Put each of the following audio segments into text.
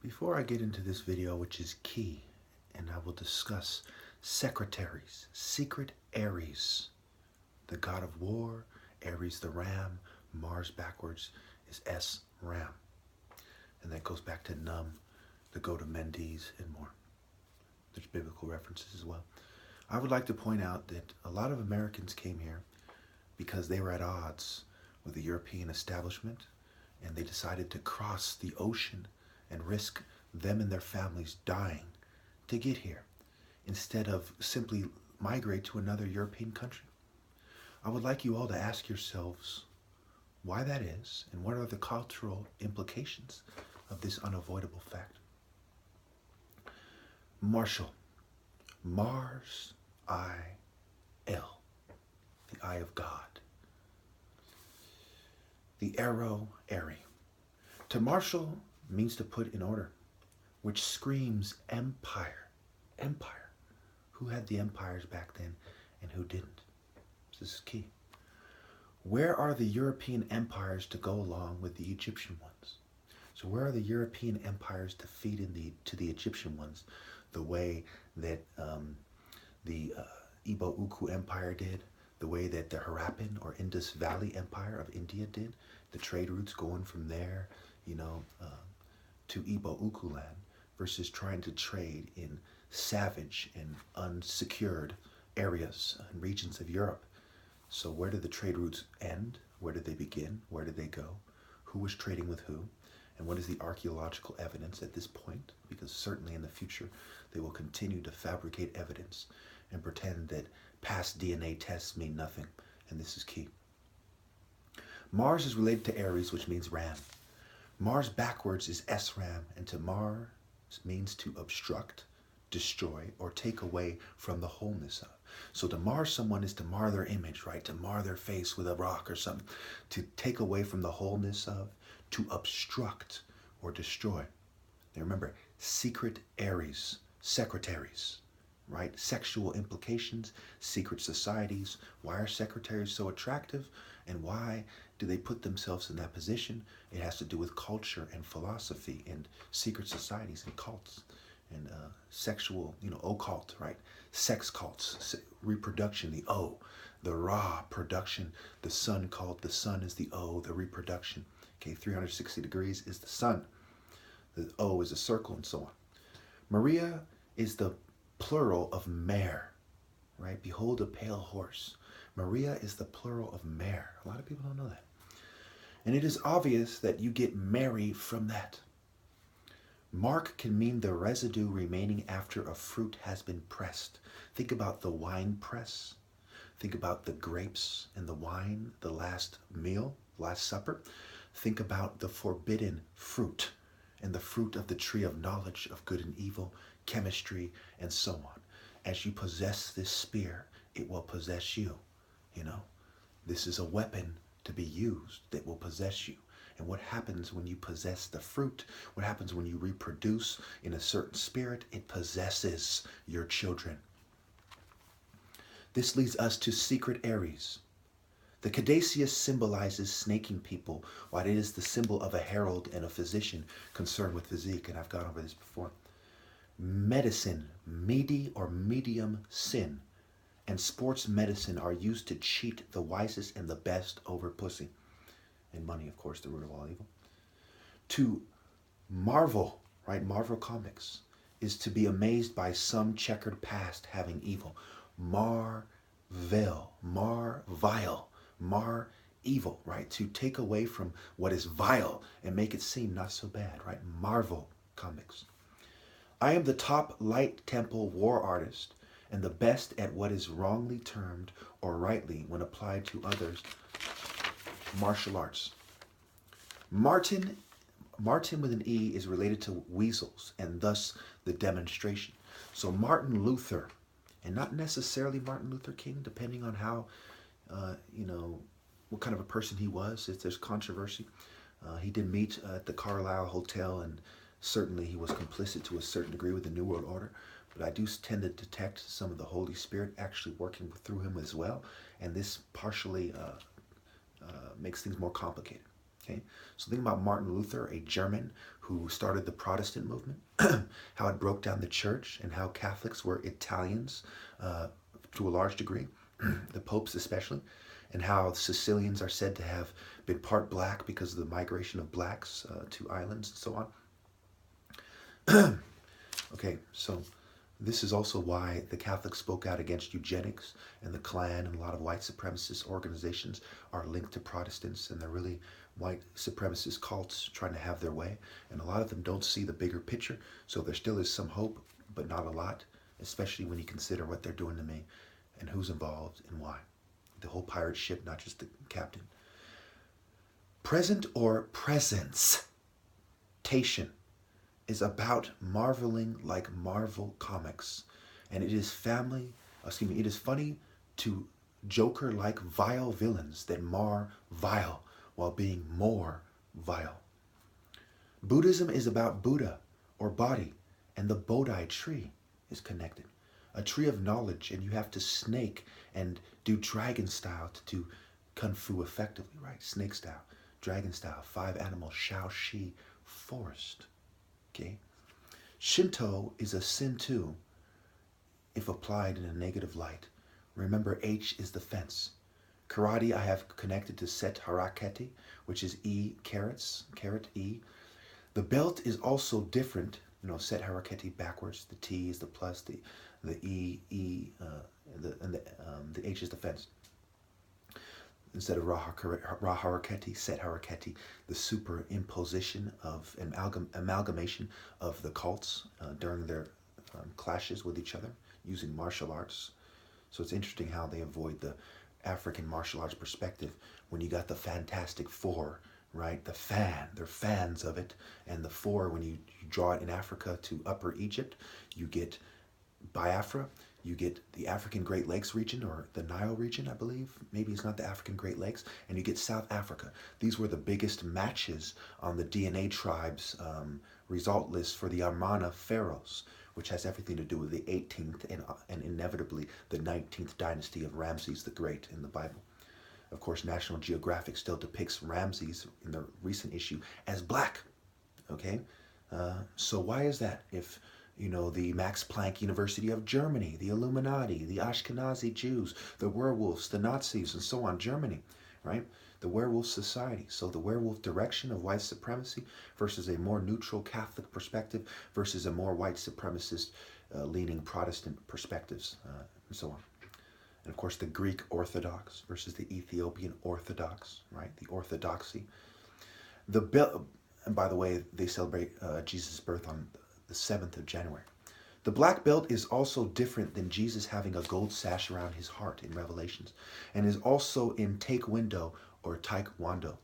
Before I get into this video, which is key, and I will discuss secretaries, secret Aries, the god of war, Aries the ram, Mars backwards is S ram. And that goes back to Num, the goat of Mendes, and more. There's biblical references as well. I would like to point out that a lot of Americans came here because they were at odds with the European establishment, and they decided to cross the ocean and risk them and their families dying to get here instead of simply migrate to another European country. I would like you all to ask yourselves why that is and what are the cultural implications of this unavoidable fact. Marshall, Mars, I-L, the eye of God. The arrow, Aries. To marshal means to put in order, which screams empire. Empire. Who had the empires back then and who didn't? This is key. Where are the European empires to go along with the Egyptian ones? So where are the European empires to feed to the Egyptian ones the way that the Igbo ukwu empire did, the way that the Harappan or Indus Valley Empire of India did, the trade routes going from there, to Igbo ukwu land versus trying to trade in savage and unsecured areas and regions of Europe. So where did the trade routes end? Where did they begin? Where did they go? Who was trading with who? And what is the archaeological evidence at this point? Because certainly in the future, they will continue to fabricate evidence and pretend that past DNA tests mean nothing. And this is key. Mars is related to Aries, which means ram. Mars backwards is S-ram, and to Mars means to obstruct, destroy, or take away from the wholeness of. So to mar someone is to mar their image, right? To mar their face with a rock or something. To take away from the wholeness of, to obstruct or destroy. Now remember, secret Aries, secretaries, right? Sexual implications, secret societies. Why are secretaries so attractive? And why do they put themselves in that position? It has to do with culture and philosophy and secret societies and cults and sexual, occult, right? Sex cults, reproduction, the O, the Ra, production, the sun cult, the sun is the O, the reproduction. Okay, 360 degrees is the sun. The O is a circle and so on. Maria is the plural of mare, right? Behold a pale horse. Maria is the plural of mare. A lot of people don't know that. And it is obvious that you get Mary from that. Mark can mean the residue remaining after a fruit has been pressed. Think about the wine press. Think about the grapes and the wine, the last meal, last supper. Think about the forbidden fruit and the fruit of the tree of knowledge of good and evil, chemistry, and so on. As you possess this spear, it will possess you. This is a weapon to be used that will possess you. And what happens when you possess the fruit? What happens when you reproduce in a certain spirit? It possesses your children. This leads us to secret Aries. The caduceus symbolizes snaking people, while it is the symbol of a herald and a physician concerned with physique, and I've gone over this before. Medicine, medi or medium sin, and sports medicine are used to cheat the wisest and the best over pussy. And money, of course, the root of all evil. To marvel, right? Marvel Comics is to be amazed by some checkered past having evil. Marvel, vile, mar evil, right? To take away from what is vile and make it seem not so bad, right? Marvel Comics. I am the top light temple war artist and the best at what is wrongly termed or rightly when applied to others martial arts. Martin with an E is related to weasels and thus the demonstration. So Martin Luther, and not necessarily Martin Luther King, depending on how, what kind of a person he was. If there's controversy. He did meet at the Carlisle Hotel, and certainly he was complicit to a certain degree with the New World Order. But I do tend to detect some of the Holy Spirit actually working through him as well. And this partially makes things more complicated. Okay, so think about Martin Luther, a German who started the Protestant movement, how it broke down the church and how Catholics were Italians to a large degree, the popes especially, and how Sicilians are said to have been part black because of the migration of blacks to islands and so on. Okay, so this is also why the Catholics spoke out against eugenics, and the Klan and a lot of white supremacist organizations are linked to Protestants, and they're really white supremacist cults trying to have their way. And a lot of them don't see the bigger picture, so there still is some hope, but not a lot, especially when you consider what they're doing to me and who's involved and why. The whole pirate ship, not just the captain. Present or presence. Tation is about marveling like Marvel Comics, and it is it is funny to Joker like vile villains that mar vile while being more vile. Buddhism is about Buddha or body, and the Bodhi tree is connected. A tree of knowledge, and you have to snake and do dragon style to do kung fu effectively, right? Snake style, dragon style, 5 animals, Shaoxi forest. Okay, Shinto is a sin too, if applied in a negative light. Remember, H is the fence. Karate I have connected to Set Haraketi, which is E carrots, caret E. The belt is also different. Set Haraketi backwards. The T is the plus. The E, the H is the fence. Instead of Ra Haraketi, Set Haraketi, the superimposition of an amalgamation of the cults during their clashes with each other using martial arts. So it's interesting how they avoid the African martial arts perspective when you got the Fantastic Four, right? The fan, they're fans of it. And the four, when you draw it in Africa to Upper Egypt, you get Biafra, you get the African Great Lakes region, or the Nile region, I believe. Maybe it's not the African Great Lakes. And you get South Africa. These were the biggest matches on the DNA tribes result list for the Amarna pharaohs, which has everything to do with the 18th and inevitably the 19th dynasty of Ramses the Great in the Bible. Of course, National Geographic still depicts Ramses in the recent issue as black. Okay? So why is that? If the Max Planck University of Germany, the Illuminati, the Ashkenazi Jews, the werewolves, the Nazis, and so on, Germany, right? The werewolf society. So the werewolf direction of white supremacy versus a more neutral Catholic perspective versus a more white supremacist leaning Protestant perspectives, and so on. And of course, the Greek Orthodox versus the Ethiopian Orthodox, right? The Orthodoxy. And by the way, they celebrate Jesus' birth on the 7th of January. The black belt is also different than Jesus having a gold sash around his heart in Revelations, and is also in Taekwondo or Taekwondo.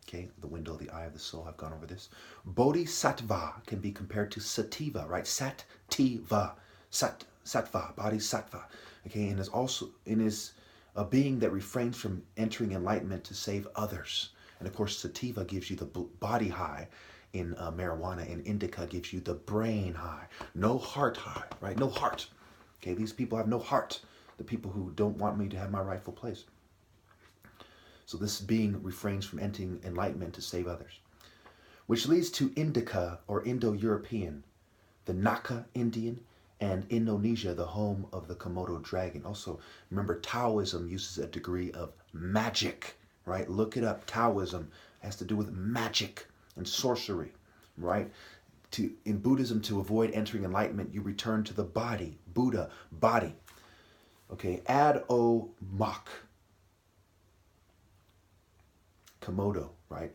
Okay, the window, the eye of the soul. I've gone over this. Bodhisattva can be compared to sativa, right? Sativa, sattva, bodhisattva. Okay, and is a being that refrains from entering enlightenment to save others. And of course, sativa gives you the body high in marijuana, and indica gives you the brain high. No heart high, right? No heart. Okay, these people have no heart. The people who don't want me to have my rightful place. So this being refrains from entering enlightenment to save others. Which leads to indica or Indo-European, the Naka Indian, and Indonesia, the home of the Komodo dragon. Also, remember, Taoism uses a degree of magic, right? Look it up. Taoism has to do with magic and sorcery, right? In Buddhism, to avoid entering enlightenment, you return to the body. Buddha, body. Okay, Ad-o-mak. Komodo, right?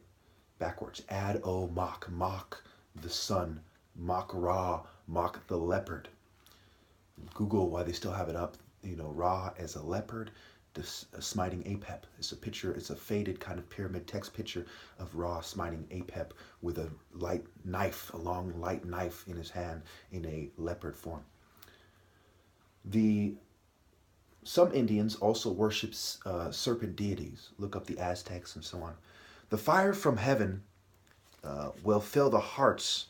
Backwards. Ad-o-mak. Mak, the sun. Mak Ra, Mak the leopard. Google why they still have it up. Ra as a leopard. Smiting Apep. It's a picture, it's a faded kind of pyramid text picture of Ra smiting Apep with a light knife, a long light knife in his hand in a leopard form. Some Indians also worship serpent deities. Look up the Aztecs and so on. The fire from heaven will fill the hearts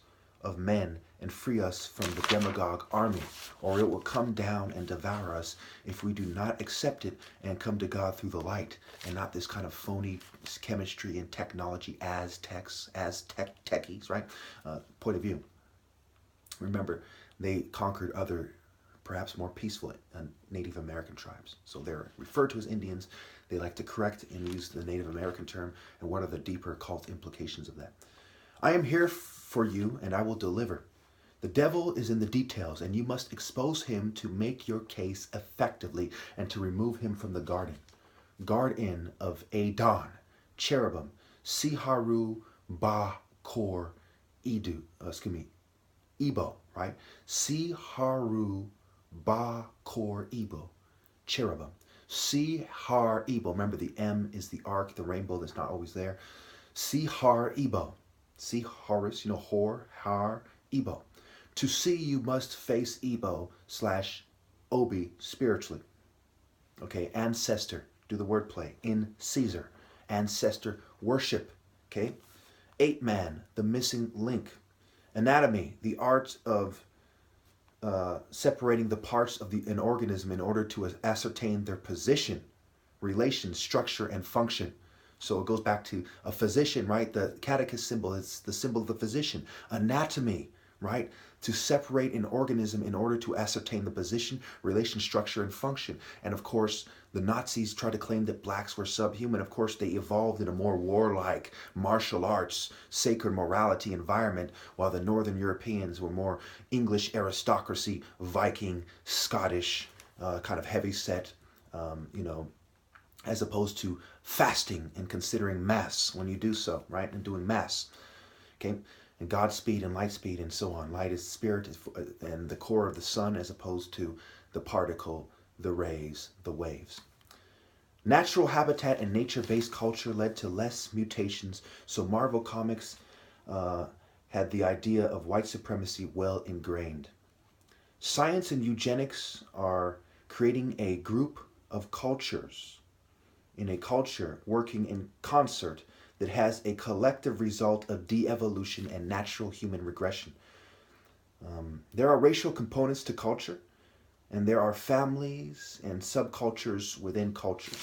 of men and free us from the demagogue army, or it will come down and devour us if we do not accept it and come to God through the light, and not this kind of phony chemistry and technology techies, right? Point of view. Remember, they conquered other, perhaps more peaceful Native American tribes. So they're referred to as Indians. They like to correct and use the Native American term. And what are the deeper cult implications of that? I am here for you, and I will deliver. The devil is in the details, and you must expose him to make your case effectively and to remove him from the garden of Adon, cherubim, Siharu, Ba, Kor, Igbo, right? Siharu, Ba, Kor, Igbo, cherubim. Sihar Igbo. Remember, the M is the arc, the rainbow that's not always there. Sihar Igbo. Siharis, Hor, Har, Igbo. To see, you must face Igbo / Obi spiritually. Okay, ancestor. Do the wordplay. In Caesar. Ancestor worship. Okay. 8-man, the missing link. Anatomy, the art of separating the parts of an organism in order to ascertain their position, relation, structure, and function. So it goes back to a physician, right? The catechist symbol is the symbol of the physician. Anatomy, right? To separate an organism in order to ascertain the position, relation, structure, and function. And of course, the Nazis tried to claim that blacks were subhuman. Of course, they evolved in a more warlike, martial arts, sacred morality environment, while the Northern Europeans were more English aristocracy, Viking, Scottish, kind of heavy set, as opposed to fasting and considering mass when you do so, right? And doing mass, okay? And Godspeed and light speed and so on. Light is spirit and the core of the sun, as opposed to the particle, the rays, the waves. Natural habitat and nature-based culture led to less mutations, so Marvel Comics had the idea of white supremacy well ingrained. Science and eugenics are creating a group of cultures in a culture working in concert that has a collective result of de-evolution and natural human regression. There are racial components to culture, and there are families and subcultures within cultures.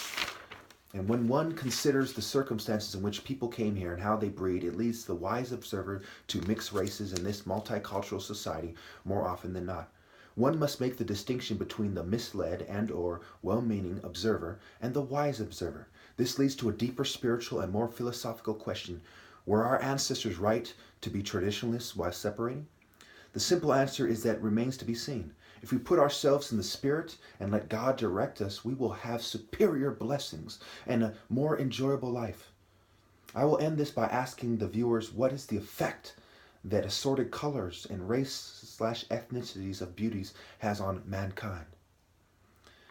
And when one considers the circumstances in which people came here and how they breed, it leads the wise observer to mix races in this multicultural society more often than not. One must make the distinction between the misled and or well-meaning observer and the wise observer. This leads to a deeper spiritual and more philosophical question. Were our ancestors right to be traditionalists while separating? The simple answer is that it remains to be seen. If we put ourselves in the spirit and let God direct us, we will have superior blessings and a more enjoyable life. I will end this by asking the viewers, what is the effect that assorted colors and race/ethnicities of beauties has on mankind?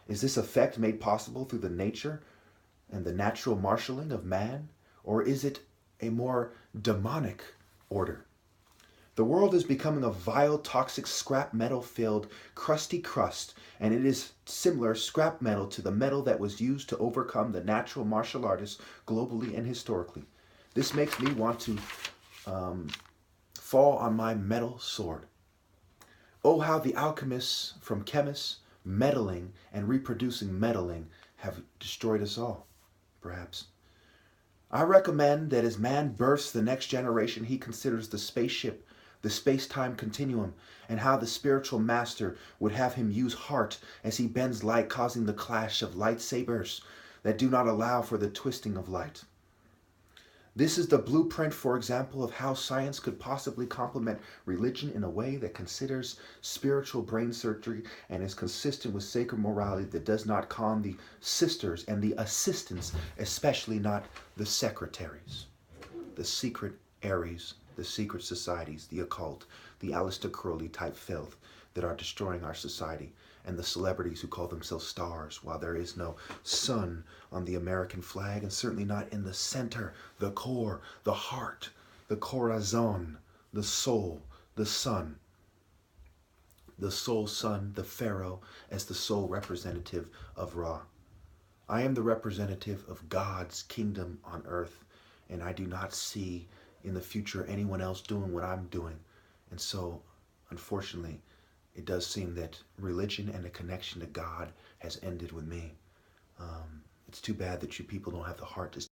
Is this effect made possible through the nature and the natural marshaling of man, or is it a more demonic order? The world is becoming a vile, toxic, scrap metal-filled, crusty crust, and it is similar scrap metal to the metal that was used to overcome the natural martial artists globally and historically. This makes me want to fall on my metal sword. Oh, how the alchemists from chemists, meddling, and reproducing meddling have destroyed us all, perhaps. I recommend that as man births the next generation, he considers the spaceship, the space-time continuum, and how the spiritual master would have him use heart as he bends light, causing the clash of lightsabers that do not allow for the twisting of light. This is the blueprint, for example, of how science could possibly complement religion in a way that considers spiritual brain surgery and is consistent with sacred morality that does not con the sisters and the assistants, especially not the secretaries, the secret Aries, the secret societies, the occult, the Aleister Crowley type filth that are destroying our society, and the celebrities who call themselves stars while there is no sun on the American flag, and certainly not in the center, the core, the heart, the corazon, the soul, the sun. The soul sun, the pharaoh, as the sole representative of Ra. I am the representative of God's kingdom on earth, and I do not see in the future anyone else doing what I'm doing. And so, unfortunately, it does seem that religion and the connection to God has ended with me. It's too bad that you people don't have the heart to